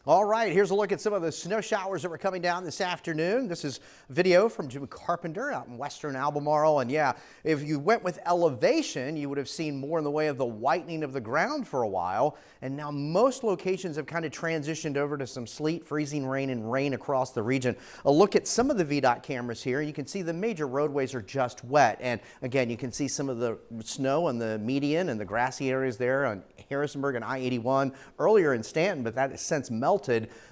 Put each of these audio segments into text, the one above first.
All right, here's a look at some of the snow showers that were coming down this afternoon. This is video from Jim Carpenter out in western Albemarle. And yeah, if you went with elevation, you would have seen more in the way of the whitening of the ground for a while. And now most locations have kind of transitioned over to some sleet, freezing rain, and rain across the region. A look at some of the VDOT cameras here. You can see the major roadways are just wet. And again, you can see some of the snow on the median and the grassy areas there on Harrisonburg and I-81 earlier in Stanton, but that has since melted.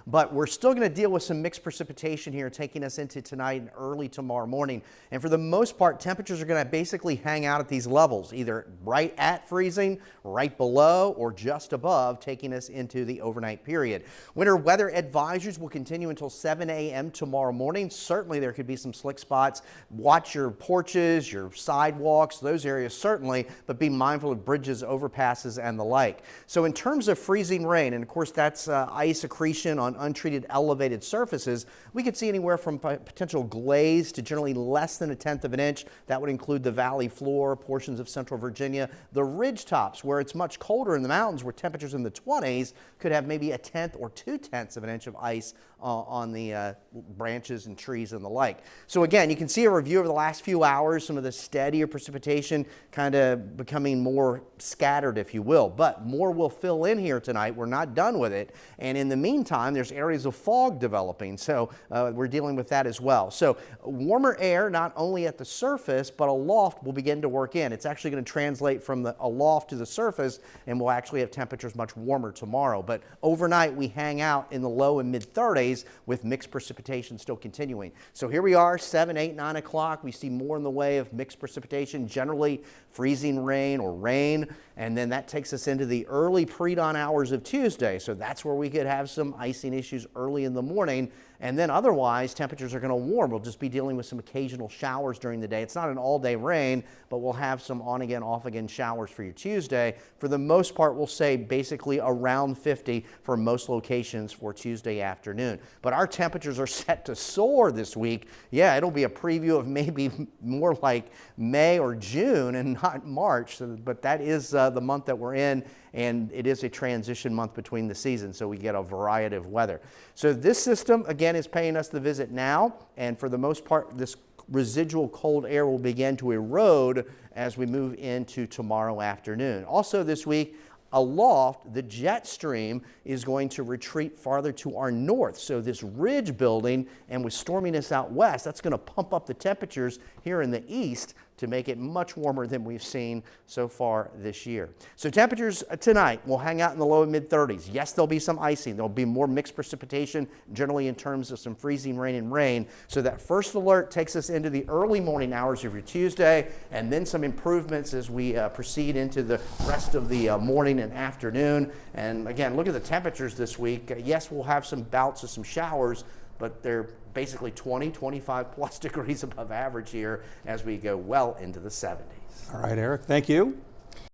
But we're still going to deal with some mixed precipitation here taking us into tonight and early tomorrow morning. And for the most part, temperatures are going to basically hang out at these levels, either right at freezing, right below, or just above, taking us into the overnight period. Winter weather advisories will continue until 7 a.m. tomorrow morning. Certainly there could be some slick spots. Watch your porches, your sidewalks, those areas certainly, but be mindful of bridges, overpasses, and the like. So in terms of freezing rain, and of course that's ice accretion on untreated elevated surfaces, we could see anywhere from potential glaze to generally less than 1/10 of an inch. That would include the valley floor, portions of central Virginia, the ridge tops where it's much colder in the mountains where temperatures in the 20s could have maybe 1/10 or 2/10 of an inch of ice on the branches and trees and the like. So again, you can see a review over the last few hours, some of the steadier precipitation kind of becoming more scattered, if you will, but more will fill in here tonight. We're not done with it. And in the meantime, there's areas of fog developing. So we're dealing with that as well. So warmer air, not only at the surface, but aloft will begin to work in. It's actually going to translate from the aloft to the surface, and we'll actually have temperatures much warmer tomorrow. But overnight, we hang out in the low and mid 30s with mixed precipitation still continuing. So here we are, 7, 8, 9 o'clock. We see more in the way of mixed precipitation, generally freezing rain or rain. And then that takes us into the early pre-dawn hours of Tuesday. So that's where we could have some icing issues early in the morning. And then otherwise, temperatures are going to warm. We'll just be dealing with some occasional showers during the day. It's not an all-day rain, but we'll have some on-again, off-again showers for your Tuesday. For the most part, we'll say basically around 50 for most locations for Tuesday afternoon. But our temperatures are set to soar this week. Yeah, it'll be a preview of maybe more like May or June and not March. But that is the month that we're in, and it is a transition month between the seasons, so we get a variety of weather. So this system, again, is paying us the visit now, and for the most part, this residual cold air will begin to erode as we move into tomorrow afternoon. Also this week, aloft, the jet stream is going to retreat farther to our north. So this ridge building, and with storminess out west, that's going to pump up the temperatures here in the east to make it much warmer than we've seen so far this year. So temperatures tonight will hang out in the low and mid 30s. Yes, there'll be some icing. There'll be more mixed precipitation, generally in terms of some freezing rain and rain. So that first alert takes us into the early morning hours of your Tuesday, and then some improvements as we proceed into the rest of the morning and afternoon. And again, look at the temperatures this week. Yes, we'll have some bouts of some showers, but they're basically 20, 25 plus degrees above average here as we go well into the 70s. All right, Eric, thank you.